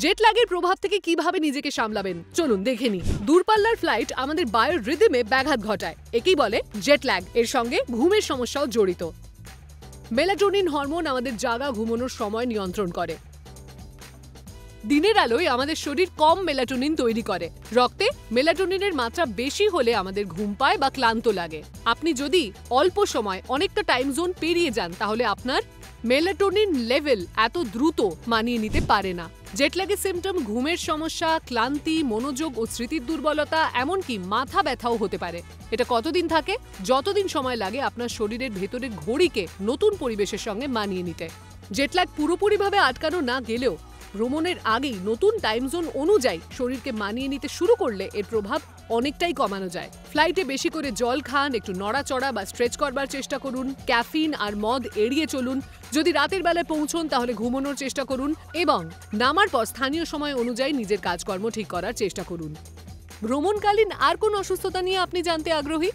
Jet ল্যাগের প্রভাব থেকে কিভাবে নিজেকে সামলাবেন চলুন দেখে নিই। দূরপাল্লার ফ্লাইট আমাদের বায়ো রিদমে ব্যাঘাত ঘটায়, একেই বলে জেট ল্যাগ। এর সঙ্গে ঘুমের সমস্যাও জড়িত। মেলাটোনিন হরমোন আমাদের জাগা ঘুমানোর সময় নিয়ন্ত্রণ করে। দিনের আলোয় আমাদের শরীর কম মেলাটোনিন তৈরি করে। রক্তে মেলাটোনিনের মাত্রা বেশি হলে আমাদের ঘুম পায় বা ক্লান্ত লাগে। আপনি যদি অল্প সময় অনেকটা টাইম জোন পেরিয়ে যান তাহলে আপনার মেলাটোনিন লেভেল এত দ্রুত মানিয়ে নিতে পারে না। জেটল্যাগের সিমটম ঘুমের সমস্যা, ক্লান্তি, মনোযোগ ও স্মৃতির দুর্বলতা, এমনকি মাথা ব্যথাও হতে পারে। এটা কতদিন থাকে? যতদিন সময় লাগে আপনার শরীরের ভেতরের ঘড়িকে নতুন পরিবেশের সঙ্গে মানিয়ে নিতে। জেটল্যাগ পুরোপুরিভাবে আটকানো না গেলেও ভ্রমণের আগেই নতুন টাইম জোন অনুযায়ী শরীরকে মানিয়ে নিতে শুরু করলে এর প্রভাব অনেকটাই কমানো যায়। ফ্লাইটে বেশি করে জল খান, একটু নড়াচড়া বা স্ট্রেচ করবার চেষ্টা করুন, ক্যাফিন আর মদ এড়িয়ে চলুন। যদি রাতের বেলায় পৌঁছন তাহলে ঘুমানোর চেষ্টা করুন এবং নামার পর স্থানীয় সময় অনুযায়ী নিজের কাজকর্ম ঠিক করার চেষ্টা করুন। ভ্রমণকালীন আর কোন অসুস্থতা নিয়ে আপনি জানতে আগ্রহী?